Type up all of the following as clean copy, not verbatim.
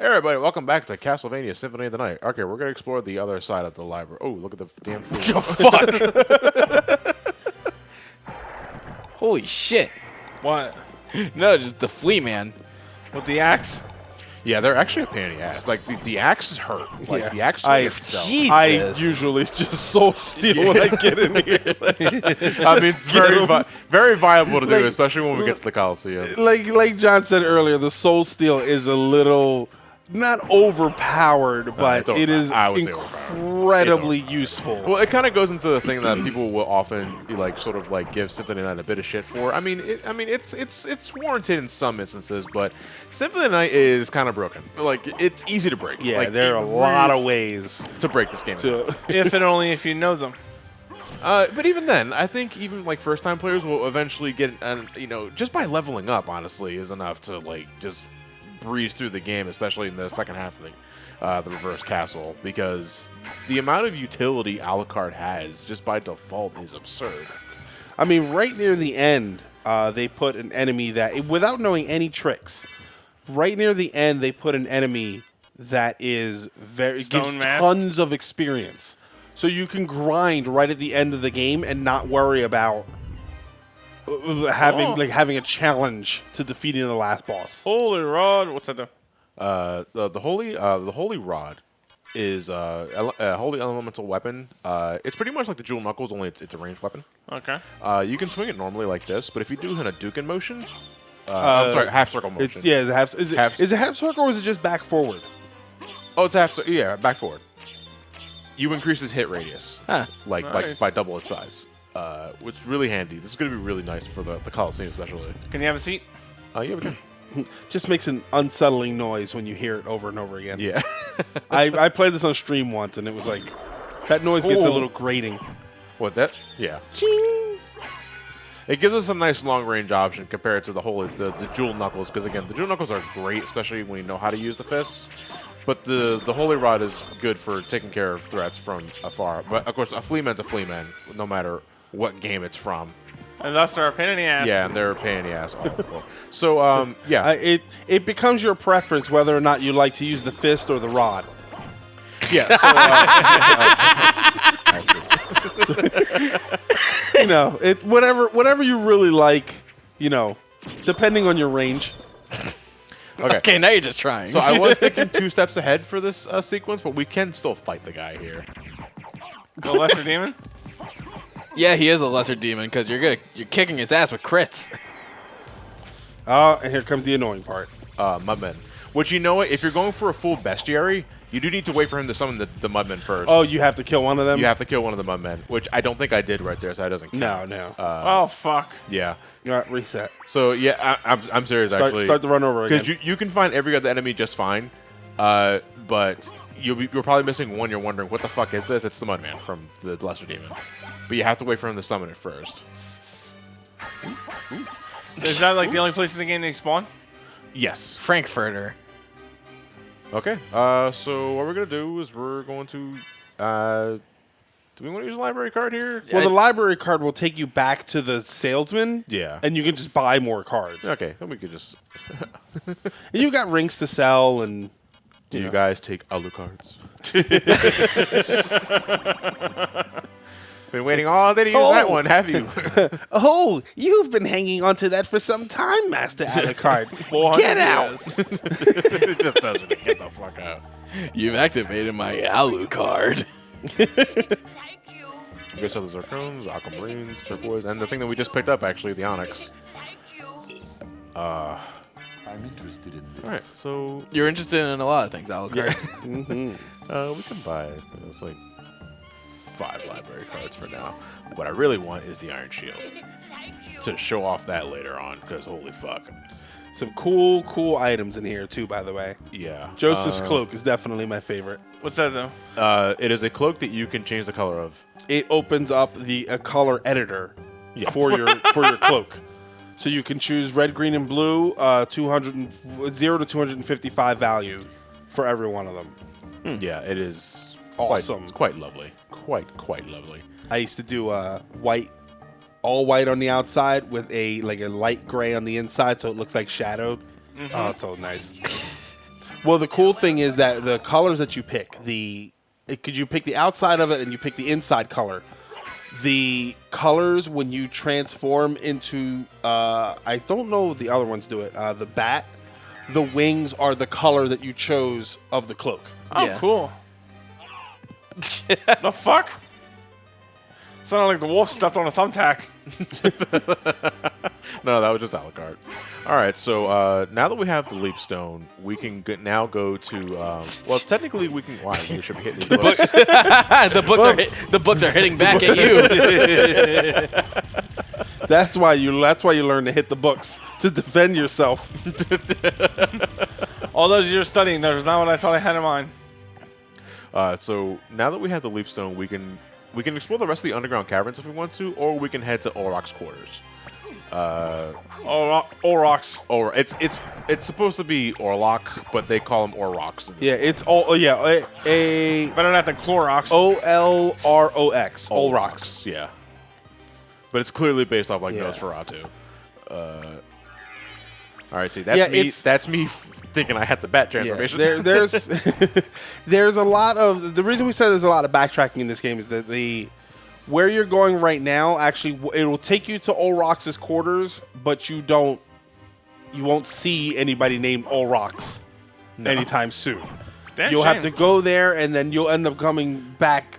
Hey everybody, welcome back to Castlevania Symphony of the Night. Okay, we're going to explore the other side of the library. Oh, look at the damn food. Oh, fuck. Holy shit. What? No, just the flea man. With the axe? Yeah, they're actually a pain in the ass. Like, the axe hurt. Like, Yeah. the axe swing itself. Jesus. I usually just soul steal when I get in here. I mean, it's very viable to do, Like- especially when we get to the Coliseum. like John said earlier, the soul steal is a little not overpowered, but it's it is I would say overpowered. incredibly useful. Well, it kind of goes into the thing that people will often like, sort of like give Symphony of the Night a bit of shit for. I mean, it's warranted in some instances, but Symphony of the Night is kind of broken. Like, it's easy to break. Yeah, like, there are a lot of ways to break this game. If and only if you know them. But even then, I think even like first-time players will eventually get, just by leveling up, honestly, is enough to like just breeze through the game, especially in the second half of the reverse castle, because the amount of utility Alucard has just by default is absurd. I mean, right near the end, they put an enemy that, without knowing any tricks, right near the end, they put an enemy that is gives Stone mask? tons of experience. So you can grind right at the end of the game and not worry about having a challenge to defeating the last boss. Holy rod. What's that do? The holy rod is a holy elemental weapon. It's pretty much like the Jewel Knuckles, only it's a ranged weapon. Okay. You can swing it normally like this, but if you do it in a Hadouken motion, I'm sorry, half circle motion. Is it half circle or is it just back forward? Oh, it's back forward. You increase its hit radius, like Nice. by double its size. Which is really handy. This is going to be really nice for the Coliseum, especially. Can you have a seat? Yeah, we can. Just makes an unsettling noise when you hear it over and over again. Yeah. I played this on stream once and it was like, that noise gets a little grating. What, that? Yeah. Ching! It gives us a nice long-range option compared to the Jewel Knuckles, because, again, the Jewel Knuckles are great, especially when you know how to use the fists. But the Holy Rod is good for taking care of threats from afar. But, of course, a flea man's a flea man, no matter what game it's from. And thus they're a pain in the ass. Yeah, and they're a pain in the ass. Awful. So, yeah. It becomes your preference whether or not you like to use the fist or the rod. Yeah, so, I see. You know, whatever you really like, depending on your range. Okay, now you're just trying. So I was thinking 2 steps ahead for this sequence, but we can still fight the guy here. The lesser demon? yeah, he is a lesser demon because you're kicking his ass with crits. And here comes the annoying part. Mudmen. Which, you know what? If you're going for a full bestiary, you do need to wait for him to summon the Mudmen first. Oh, you have to kill one of them? You have to kill one of the Mudmen, which I don't think I did right there, so that doesn't count. No. Oh, fuck. Yeah. All right, reset. So, yeah, I'm serious, actually. Start the run over again. Because you can find every other enemy just fine, but you're probably missing one. You're wondering, what the fuck is this? It's the Mudman from the Lesser Demon. But you have to wait for him to summon it first. Is that like the only place in the game they spawn? Yes. Frankfurter. Okay. So what we're going to do is we're going to... do we want to use a library card here? Well, the library card will take you back to the salesman. Yeah. And you can just buy more cards. Okay, then we could just... And you got rings to sell and... Do you guys take Alucards? Been waiting all day to use that one, have you? Oh, you've been hanging on to that for some time, Master Alucard. 400 Get out! years. It just doesn't. Get the fuck out. You've activated my Alucard. You guys have the Zircons, Aquamarines, Turquoise, and the thing that we just picked up, actually, the Onyx. I'm interested in this. Alright, so... You're interested in a lot of things, Alucard. we can buy... It's like 5 library cards for now. What I really want is the Iron Shield. To show off that later on, because holy fuck. Some cool items in here, too, by the way. Yeah. Joseph's cloak is definitely my favorite. What's that though? It is a cloak that you can change the color of. It opens up a color editor Yeah. for your cloak. So you can choose red, green, and blue, 0 to 255 value for every one of them. Yeah, it is Awesome. It's quite lovely. Quite lovely. I used to do white, all white on the outside with a light gray on the inside, so it looks like shadowed. Oh, it's so nice. Well, the cool thing is that the colors that you pick, could you pick the outside of it and you pick the inside color. The colors when you transform into, I don't know if the other ones do it. The bat, the wings are the color that you chose of the cloak. Oh, Yeah. cool. The fuck? Sounded like the wolf stuffed on a thumbtack. No, that was just Alucard. All right, so now that we have the leap stone, we can now go to. Well, technically, we can. Why we should be hitting these books. The books are hitting back at you. That's why you learn to hit the books to defend yourself. All those years studying, that was not what I thought I had in mind. So now that we have the leap stone, we can explore the rest of the underground caverns if we want to, or we can head to Oroc's quarters. Orox. Or it's supposed to be Orlok, but they call him Orox. Yeah, it's all a Better not than Clorox. Olrox. Olrox. Yeah. But it's clearly based off like Yeah. Nosferatu. All right, see that's Yeah, me. That's me thinking I had the bat Yeah, transformation. there's there's a lot of the reason we said there's a lot of backtracking in this game is that where you're going right now actually it will take you to Olrox's quarters, but you won't see anybody named Olrox anytime soon. Damn You'll have to shame. go there, and then you'll end up coming back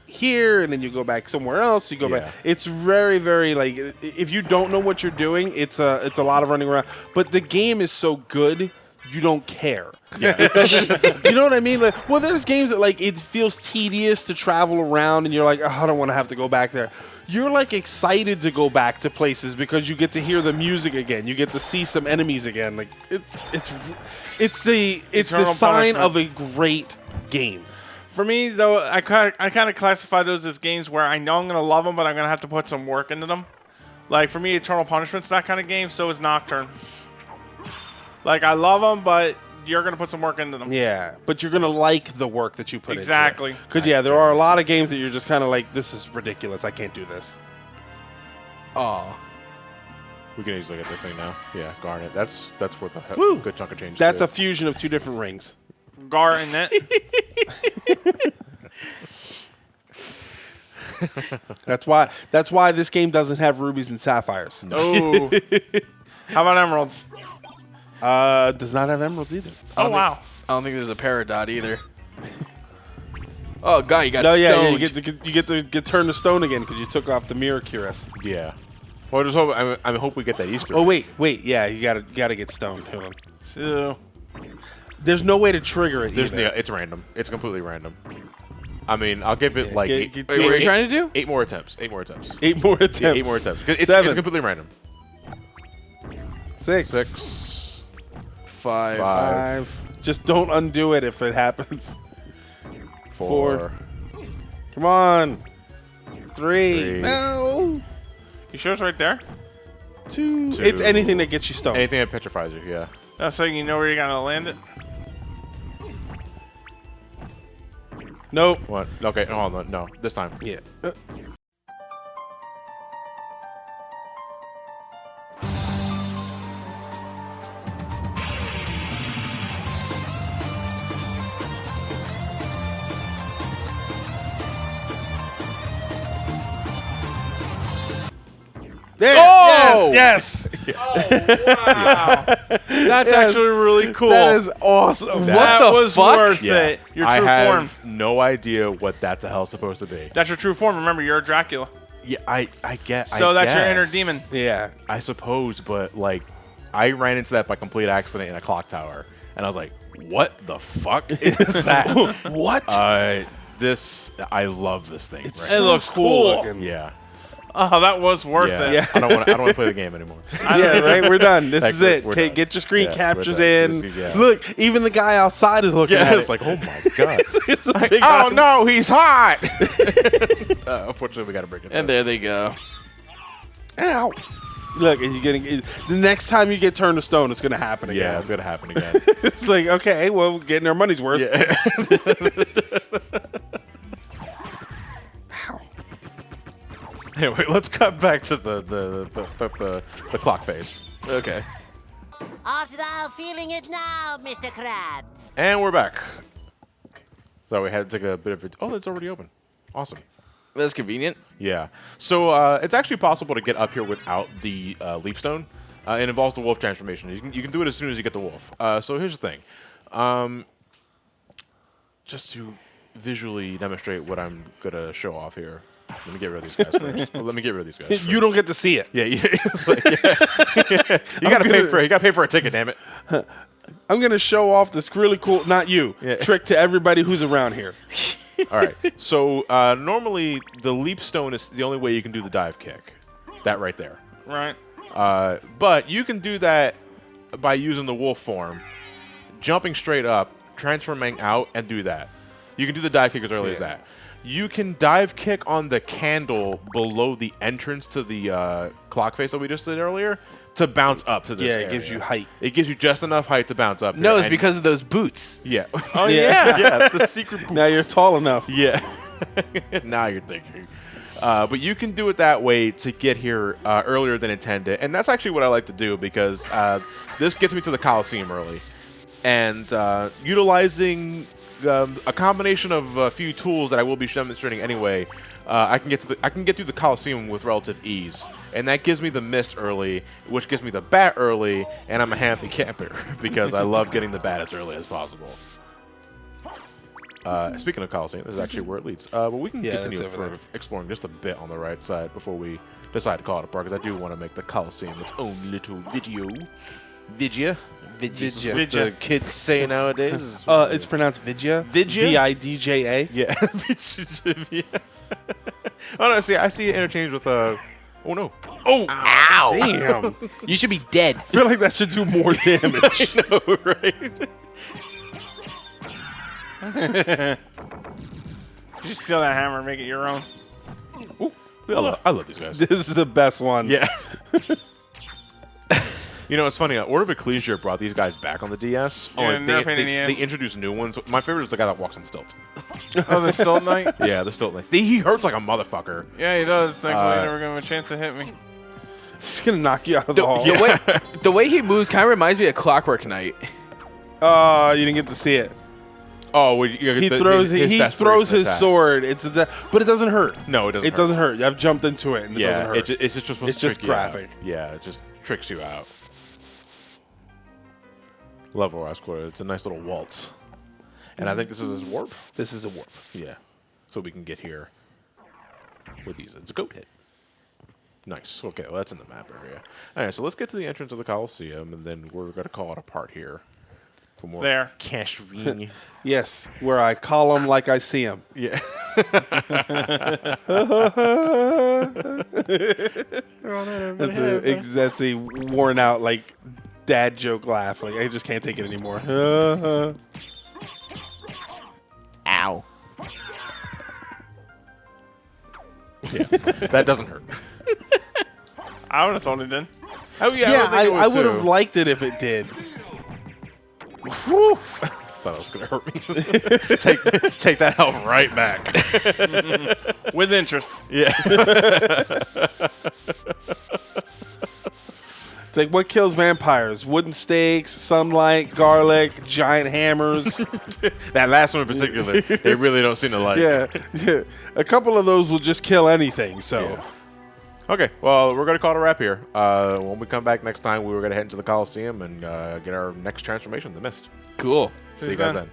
here, and then you go back somewhere else. You go Yeah. back. It's very, very like if you don't know what you're doing, it's a lot of running around. But the game is so good, you don't care. Yeah. You know what I mean? Like, well, there's games that like it feels tedious to travel around, and you're like, oh, I don't want to have to go back there. You're like excited to go back to places because you get to hear the music again. You get to see some enemies again. Like it's the Eternal sign punishment. of a great game. For me, though, I kind of classify those as games where I know I'm going to love them, but I'm going to have to put some work into them. Like, for me, Eternal Punishment's that kind of game, so is Nocturne. Like, I love them, but you're going to put some work into them. Yeah, but you're gonna like the work that you put Exactly. into it. Because yeah, there are a lot of games that you're just kind of like, this is ridiculous. I can't do this. Oh. We can easily get this thing now. Yeah, Garnet. That's worth a Woo. good chunk of change. That's too. a fusion of two different rings. Gar and Net. That's why this game doesn't have rubies and sapphires. Oh. How about Emeralds? Does not have emeralds either. Oh, wow. I don't think there's a Peridot either. Oh, God, you got No, yeah, stoned. you get to get turned to stone again because you took off the mirror cuirass. Yeah. Well, just hope. I hope we get that Easter. Oh wait, yeah, you gotta get stoned. Hold on. So, There's no way to trigger it. There's either. yeah, it's random. It's completely random. I mean, I'll give it like get- eight, get- Wait, what are you trying to do? 8 more attempts. 8 more attempts. 8 more attempts. Yeah, 8 more attempts. 'Cause It's 7, completely random. 6, 6, 5. 5. Just don't undo it if it happens. 4. Come on. 3. 3. No. you sure it's right there? 2. 2. It's anything that gets you stoned. Anything that petrifies you. Yeah. No, so you know where you're going to land it? Nope. What? Okay. Hold on. No. This time. Yeah. There. Oh! Yes. Wow. That's Yes. actually really cool. That is awesome. That the was fuck? worth Yeah. it. Your I true have form. no idea what that the hell's supposed to be. That's your true form. Remember, you're a Dracula. Yeah. I get. So that's your inner guess. demon. Yeah. I suppose, but like, I ran into that by complete accident in a clock tower, and I was like, "What the fuck is that?" What? I love this thing. It's right It so looks cool cool. looking. Yeah. Oh, that was worth Yeah. it. Yeah. I don't want to play the game anymore. Yeah, right. We're done. This Like, is it. we're Okay, done. get your screen Yeah, captures we're in. done. Yeah. Look, even the guy outside is looking at it's it. like, oh my god. It's a big Oh eye. no, he's hot. Unfortunately, we got to break it. And there they go. Ow. Look, and you're getting the next time you get turned to stone, it's gonna happen again. Yeah, it's gonna happen again. It's like, okay, well, getting our money's worth. Yeah. Ow. Anyway, let's cut back to the clock face. Okay. Art thou feeling it now, Mr. Krabs? And we're back. So we had to take a bit of it. Oh, it's already open. Awesome. That's convenient. Yeah. So it's actually possible to get up here without the leap stone. It involves the wolf transformation. You can do it as soon as you get the wolf. So here's the thing. Just to visually demonstrate what I'm going to show off here. Let me get rid of these guys first. Let me get rid of these guys first. You don't get to see it. Yeah, it's like, You got to pay for a ticket, damn it. I'm going to show off this really cool, not you, trick to everybody who's around here. All right. So normally the leap stone is the only way you can do the dive kick. That right there. Right. But you can do that by using the wolf form, jumping straight up, transforming out, and do that. You can do the dive kick as early as that. You can dive kick on the candle below the entrance to the clock face that we just did earlier to bounce up to this area. It gives you height. It gives you just enough height to bounce up. No, here. it's because of those boots. Yeah. Oh, yeah. Yeah, the secret boots. Now you're tall enough. Yeah. Now you're thinking. But you can do it that way to get here earlier than intended. And that's actually what I like to do because this gets me to the Coliseum early. And utilizing a combination of a few tools that I will be demonstrating anyway, I can get through the Coliseum with relative ease. And that gives me the mist early, which gives me the bat early, and I'm a happy camper because I love getting the bat as early as possible. Speaking of Coliseum, this is actually where it leads. But we can continue exploring just a bit on the right side before we decide to call it a park, because I do want to make the Coliseum its own little video. Vidya? Vidya. What the kids say nowadays. It's pronounced Vidya. Vidya? V-I-D-J-A. Yeah. Oh, no, see, I see it interchanged with, oh, no. Oh, ow. Damn. You should be dead. I feel like that should do more damage. I know, right? You just steal that hammer and make it your own. Ooh, I love these guys. This is the best one. Yeah. You know, it's funny. Order of Ecclesia brought these guys back on the DS. Yeah, they're a pain in the ass. They introduced new ones. My favorite is the guy that walks on stilts. Oh, the Stilt Knight? Yeah, the stilt. He hurts like a motherfucker. Yeah, he does. Thankfully, he never gave him a chance to hit me. It's going to knock you out of the hall. The way he moves kind of reminds me of Clockwork Knight. Oh, you didn't get to see it. Oh, well, He throws his sword. But it doesn't hurt. No, it doesn't. It doesn't hurt. I've jumped into it, and it doesn't hurt. It's just supposed It's to just trick you graphic. out. Yeah, it just tricks you out. Level Rise Quarter. It's a nice little waltz. And I think this is his warp. This is a warp. Yeah. So we can get here with these. It's a goat hit. Nice. Okay, well, that's in the map area. All right, so let's get to the entrance of the Coliseum, and then we're going to call it a part here for more Castlevania. Yes, where I call them like I see them. Yeah. That's a worn out, like, dad joke laugh. Like, I just can't take it anymore. Ow. Yeah. That doesn't hurt. I would have thought it did. Oh, yeah. Yeah, I would have too. liked it if it did. Whew. Thought it was going to hurt me. take that health right back. With interest. Yeah. It's like, what kills vampires? Wooden stakes, sunlight, garlic, giant hammers. That last one in particular, they really don't seem to like. Yeah. A couple of those will just kill anything, so. Yeah. Okay, well, we're going to call it a wrap here. When we come back next time, we were going to head into the Coliseum and get our next transformation, the Mist. Cool. See you guys then.